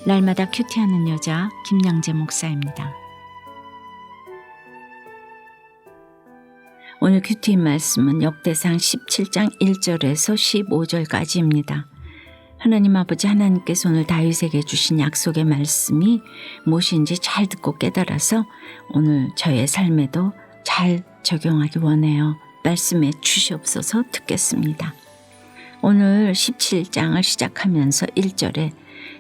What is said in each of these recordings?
날마다 큐티하는 여자 김양재 목사입니다. 오늘 큐티 말씀은 역대상 17장 1절에서 15절까지입니다. 하나님 아버지 하나님께서 오늘 다윗에게 주신 약속의 말씀이 무엇인지 잘 듣고 깨달아서 오늘 저의 삶에도 잘 적용하기 원해요. 말씀에 주시옵소서. 듣겠습니다. 오늘 17장을 시작하면서 1절에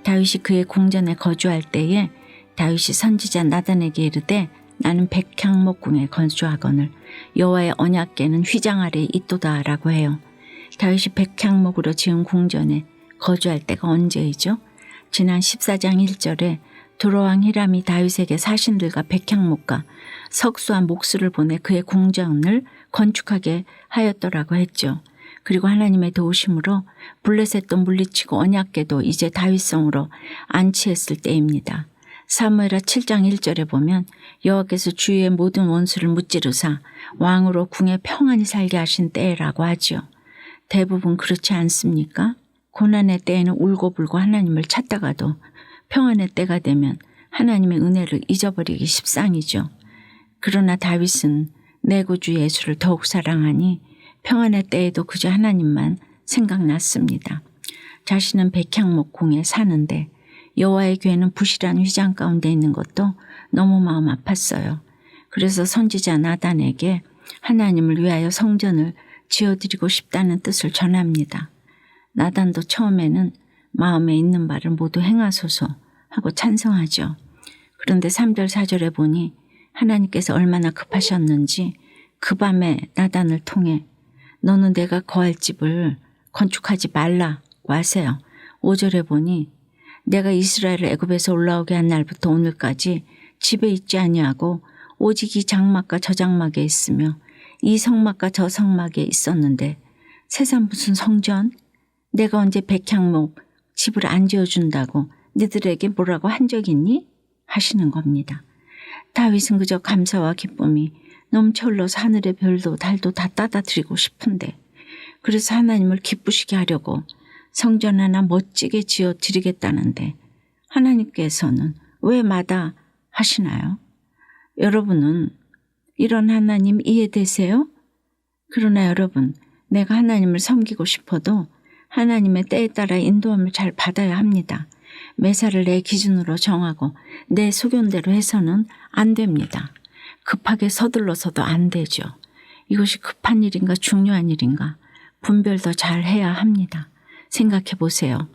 다윗이 그의 궁전에 거주할 때에 다윗이 선지자 나단에게 이르되 나는 백향목궁에 거주하거늘 여호와의 언약궤는 휘장 아래에 있도다 라고 해요. 다윗이 백향목으로 지은 궁전에 거주할 때가 언제이죠? 지난 14장 1절에 두로왕 히람이 다윗에게 사신들과 백향목과 석수와 목수를 보내 그의 궁전을 건축하게 하였더라고 했죠. 그리고 하나님의 도우심으로 블레셋도 물리치고 언약궤도 이제 다윗성으로 안치했을 때입니다. 사무엘하 7장 1절에 보면 여호와께서 주위의 모든 원수를 무찌르사 왕으로 궁에 평안히 살게 하신 때라고 하죠. 대부분 그렇지 않습니까? 고난의 때에는 울고불고 하나님을 찾다가도 평안의 때가 되면 하나님의 은혜를 잊어버리기 십상이죠. 그러나 다윗은 내 구주 예수를 더욱 사랑하니 평안의 때에도 그저 하나님만 생각났습니다. 자신은 백향목 궁에 사는데 여호와의 궤는 부실한 휘장 가운데 있는 것도 너무 마음 아팠어요. 그래서 선지자 나단에게 하나님을 위하여 성전을 지어드리고 싶다는 뜻을 전합니다. 나단도 처음에는 마음에 있는 바를 모두 행하소서 하고 찬성하죠. 그런데 3절 4절에 보니 하나님께서 얼마나 급하셨는지 그 밤에 나단을 통해 너는 내가 거할 집을 건축하지 말라고 하세요. 5절에 보니 내가 이스라엘을 애굽에서 올라오게 한 날부터 오늘까지 집에 있지 아니하고 오직 이 장막과 저 장막에 있으며 이 성막과 저 성막에 있었는데 세상 무슨 성전? 내가 언제 백향목 집을 안 지어준다고 너희들에게 뭐라고 한 적 있니? 하시는 겁니다. 다윗은 그저 감사와 기쁨이 넘쳐 흘러서 하늘의 별도 달도 다 따다 드리고 싶은데 그래서 하나님을 기쁘시게 하려고 성전 하나 멋지게 지어 드리겠다는데 하나님께서는 왜 마다 하시나요? 여러분은 이런 하나님 이해되세요? 그러나 여러분, 내가 하나님을 섬기고 싶어도 하나님의 때에 따라 인도함을 잘 받아야 합니다. 매사를 내 기준으로 정하고 내 소견대로 해서는 안 됩니다. 급하게 서둘러서도 안 되죠. 이것이 급한 일인가 중요한 일인가 분별 더 잘 해야 합니다. 생각해 보세요.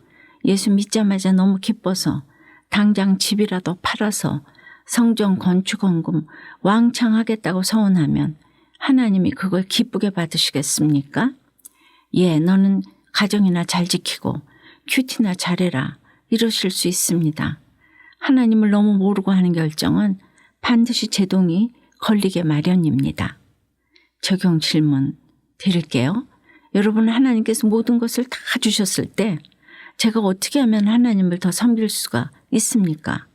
예수 믿자마자 너무 기뻐서 당장 집이라도 팔아서 성전 건축 헌금 왕창 하겠다고 서원하면 하나님이 그걸 기쁘게 받으시겠습니까? 예, 너는 가정이나 잘 지키고 큐티나 잘해라 이러실 수 있습니다. 하나님을 너무 모르고 하는 결정은 반드시 제동이 걸리게 마련입니다. 적용 질문 드릴게요. 여러분 하나님께서 모든 것을 다 주셨을 때 제가 어떻게 하면 하나님을 더 섬길 수가 있습니까?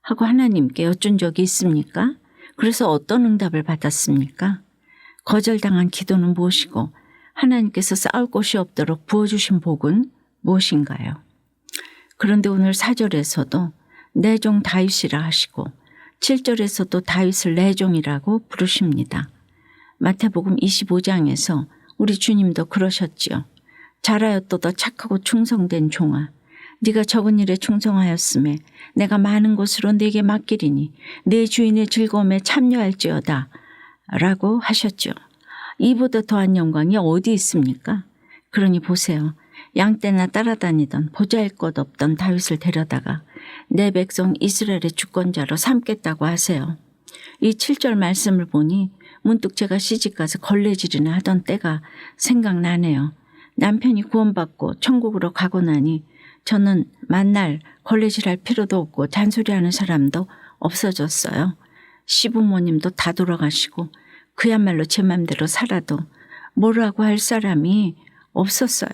하고 하나님께 여쭌 적이 있습니까? 그래서 어떤 응답을 받았습니까? 거절당한 기도는 무엇이고 하나님께서 쌓을 곳이 없도록 부어주신 복은 무엇인가요? 그런데 오늘 4절에서도 내 종 다윗이라 하시고 7절에서도 다윗을 내 종이라고 부르십니다. 마태복음 25장에서 우리 주님도 그러셨지요. 잘하였도다 착하고 충성된 종아 네가 적은 일에 충성하였음에 내가 많은 것으로 네게 맡기리니 네 주인의 즐거움에 참여할지어다 라고 하셨죠. 이보다 더한 영광이 어디 있습니까? 그러니 보세요. 양떼나 따라다니던 보잘것없던 다윗을 데려다가 내 백성 이스라엘의 주권자로 삼겠다고 하세요. 이 7절 말씀을 보니 문득 제가 시집가서 걸레질이나 하던 때가 생각나네요. 남편이 구원받고 천국으로 가고 나니 저는 만날 걸레질할 필요도 없고 잔소리하는 사람도 없어졌어요. 시부모님도 다 돌아가시고 그야말로 제 맘대로 살아도 뭐라고 할 사람이 없었어요.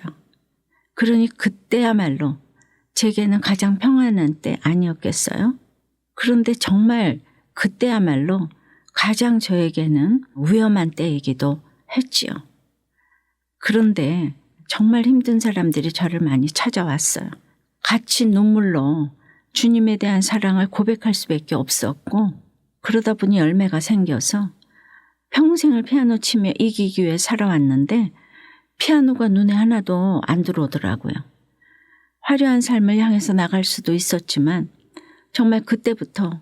그러니 그때야말로 제게는 가장 평안한 때 아니었겠어요? 그런데 정말 그때야말로 가장 저에게는 위험한 때이기도 했지요. 그런데 정말 힘든 사람들이 저를 많이 찾아왔어요. 같이 눈물로 주님에 대한 사랑을 고백할 수밖에 없었고, 그러다 보니 열매가 생겨서 평생을 피아노 치며 이기기 위해 살아왔는데 피아노가 눈에 하나도 안 들어오더라고요. 화려한 삶을 향해서 나갈 수도 있었지만 정말 그때부터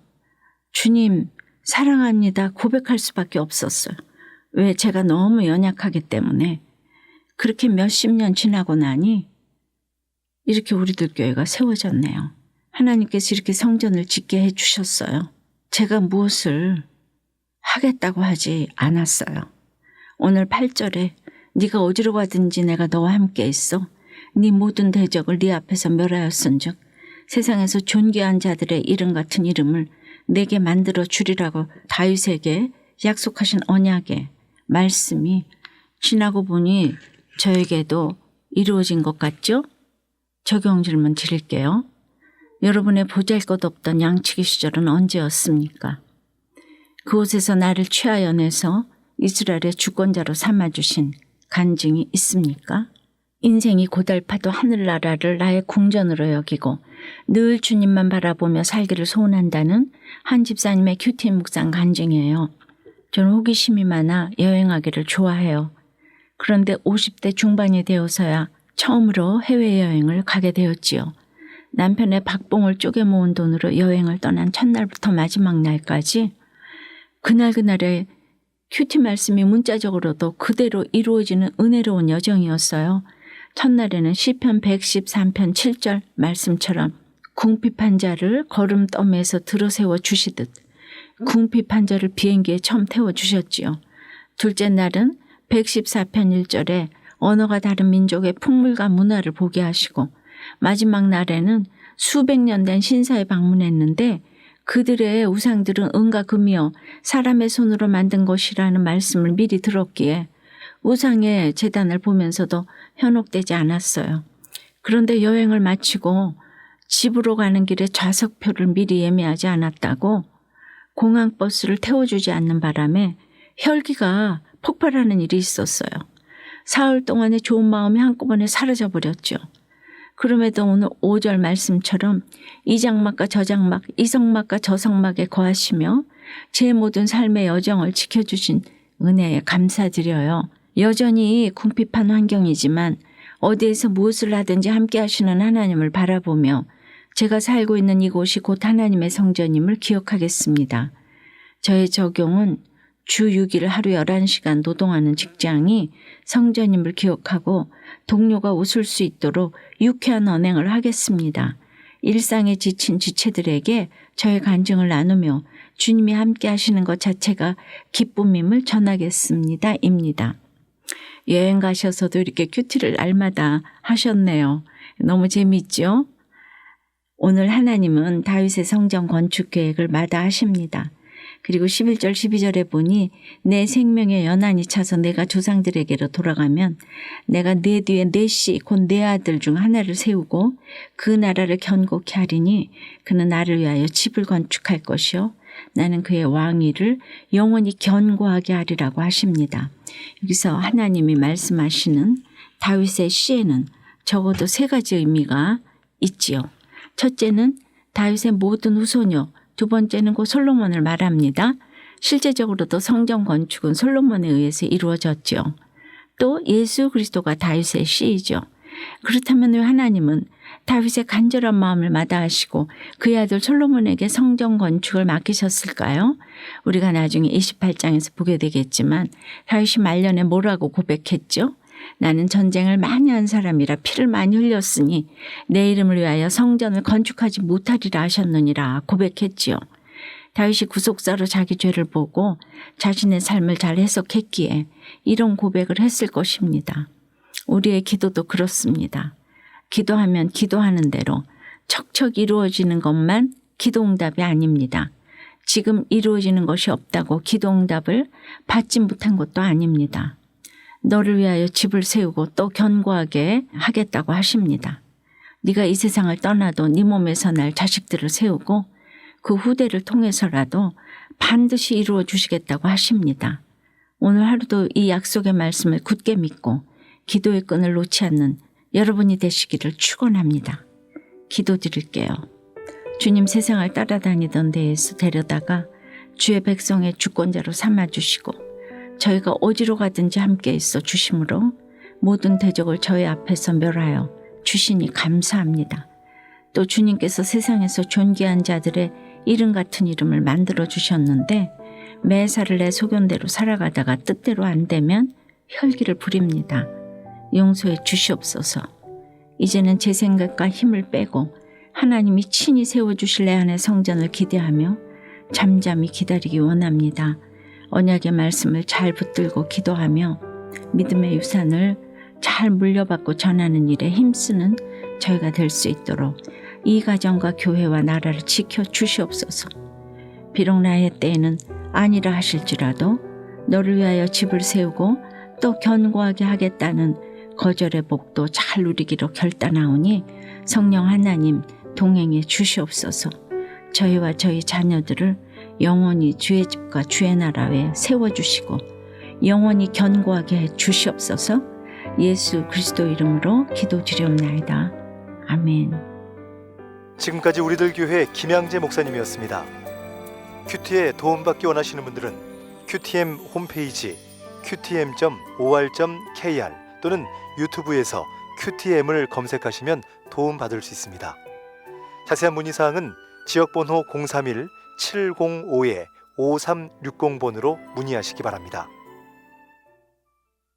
주님 사랑합니다 고백할 수밖에 없었어요. 왜? 제가 너무 연약하기 때문에. 그렇게 몇십 년 지나고 나니 이렇게 우리들 교회가 세워졌네요. 하나님께서 이렇게 성전을 짓게 해주셨어요. 제가 무엇을 하겠다고 하지 않았어요. 오늘 8절에 네가 어디로 가든지 내가 너와 함께 있어. 네 모든 대적을 네 앞에서 멸하였은즉 세상에서 존귀한 자들의 이름 같은 이름을 내게 만들어 주리라고 다윗에게 약속하신 언약의 말씀이 지나고 보니 저에게도 이루어진 것 같죠? 적용 질문 드릴게요. 여러분의 보잘것없던 양치기 시절은 언제였습니까? 그곳에서 나를 취하여 내서 이스라엘의 주권자로 삼아주신 간증이 있습니까? 인생이 고달파도 하늘나라를 나의 궁전으로 여기고 늘 주님만 바라보며 살기를 소원한다는 한 집사님의 큐티 묵상 간증이에요. 저는 호기심이 많아 여행하기를 좋아해요. 그런데 50대 중반이 되어서야 처음으로 해외여행을 가게 되었지요. 남편의 박봉을 쪼개 모은 돈으로 여행을 떠난 첫날부터 마지막 날까지 그날그날의 큐티 말씀이 문자적으로도 그대로 이루어지는 은혜로운 여정이었어요. 첫날에는 시편 113편 7절 말씀처럼 궁핍한 자를 걸음더미에서 들어세워 주시듯 궁핍한 자를 비행기에 처음 태워주셨지요. 둘째 날은 114편 1절에 언어가 다른 민족의 풍물과 문화를 보게 하시고 마지막 날에는 수백 년 된 신사에 방문했는데 그들의 우상들은 은과 금이요 사람의 손으로 만든 것이라는 말씀을 미리 들었기에 우상의 제단을 보면서도 현혹되지 않았어요. 그런데 여행을 마치고 집으로 가는 길에 좌석표를 미리 예매하지 않았다고 공항버스를 태워주지 않는 바람에 혈기가 폭발하는 일이 있었어요. 사흘 동안의 좋은 마음이 한꺼번에 사라져버렸죠. 그럼에도 오늘 5절 말씀처럼 이 장막과 저 장막, 이 성막과 저 성막에 거하시며 제 모든 삶의 여정을 지켜주신 은혜에 감사드려요. 여전히 궁핍한 환경이지만 어디에서 무엇을 하든지 함께 하시는 하나님을 바라보며 제가 살고 있는 이곳이 곧 하나님의 성전임을 기억하겠습니다. 저의 적용은 주 6일 하루 11시간 노동하는 직장이 성전임을 기억하고 동료가 웃을 수 있도록 유쾌한 언행을 하겠습니다. 일상에 지친 지체들에게 저의 간증을 나누며 주님이 함께 하시는 것 자체가 기쁨임을 전하겠습니다. 입니다. 여행 가셔서도 이렇게 큐티를 날마다 하셨네요. 너무 재미있죠? 오늘 하나님은 다윗의 성전 건축 계획을 마다하십니다. 그리고 11절 12절에 보니 내 생명의 연한이 차서 내가 조상들에게로 돌아가면 내가 내 뒤에 넷이 곧 내 아들 중 하나를 세우고 그 나라를 견고케 하리니 그는 나를 위하여 집을 건축할 것이요 나는 그의 왕위를 영원히 견고하게 하리라고 하십니다. 여기서 하나님이 말씀하시는 다윗의 시에는 적어도 3가지 의미가 있지요. 첫째는 다윗의 모든 후손요. 두 번째는 곧 솔로몬을 말합니다. 실제적으로도 성전 건축은 솔로몬에 의해서 이루어졌죠. 또 예수 그리스도가 다윗의 씨이죠. 그렇다면 왜 하나님은 다윗의 간절한 마음을 마다하시고 그의 아들 솔로몬에게 성전 건축을 맡기셨을까요? 우리가 나중에 28장에서 보게 되겠지만 다윗이 말년에 뭐라고 고백했죠? 나는 전쟁을 많이 한 사람이라 피를 많이 흘렸으니 내 이름을 위하여 성전을 건축하지 못하리라 하셨느니라 고백했지요. 다윗이 구속사로 자기 죄를 보고 자신의 삶을 잘 해석했기에 이런 고백을 했을 것입니다. 우리의 기도도 그렇습니다. 기도하면 기도하는 대로 척척 이루어지는 것만 기도응답이 아닙니다. 지금 이루어지는 것이 없다고 기도응답을 받지 못한 것도 아닙니다. 너를 위하여 집을 세우고 또 견고하게 하겠다고 하십니다. 네가 이 세상을 떠나도 네 몸에서 날 자식들을 세우고 그 후대를 통해서라도 반드시 이루어 주시겠다고 하십니다. 오늘 하루도 이 약속의 말씀을 굳게 믿고 기도의 끈을 놓지 않는 여러분이 되시기를 축원합니다. 기도드릴게요. 주님 세상을 따라다니던 데에서 데려다가 주의 백성의 주권자로 삼아주시고 저희가 어디로 가든지 함께 있어 주심으로 모든 대적을 저희 앞에서 멸하여 주시니 감사합니다. 또 주님께서 세상에서 존귀한 자들의 이름 같은 이름을 만들어 주셨는데 매사를 내 소견대로 살아가다가 뜻대로 안 되면 혈기를 부립니다. 용서해 주시옵소서. 이제는 제 생각과 힘을 빼고 하나님이 친히 세워주실 내 안의 성전을 기대하며 잠잠히 기다리기 원합니다. 언약의 말씀을 잘 붙들고 기도하며 믿음의 유산을 잘 물려받고 전하는 일에 힘쓰는 저희가 될 수 있도록 이 가정과 교회와 나라를 지켜 주시옵소서. 비록 나의 때에는 아니라 하실지라도 너를 위하여 집을 세우고 또 견고하게 하겠다는 거절의 복도 잘 누리기로 결단하오니 성령 하나님 동행해 주시옵소서. 저희와 저희 자녀들을 영원히 주의 집과 주의 나라 외에 세워주시고 영원히 견고하게 해 주시옵소서. 예수 그리스도 이름으로 기도드리옵나이다. 아멘. 지금까지 우리들 교회 김양재 목사님이었습니다. 큐티에 도움받기 원하시는 분들은 QTM 홈페이지 qtm.or.kr 또는 유튜브에서 QTM을 검색하시면 도움받을 수 있습니다. 자세한 문의사항은 지역번호 031-705-5360번으로 문의하시기 바랍니다.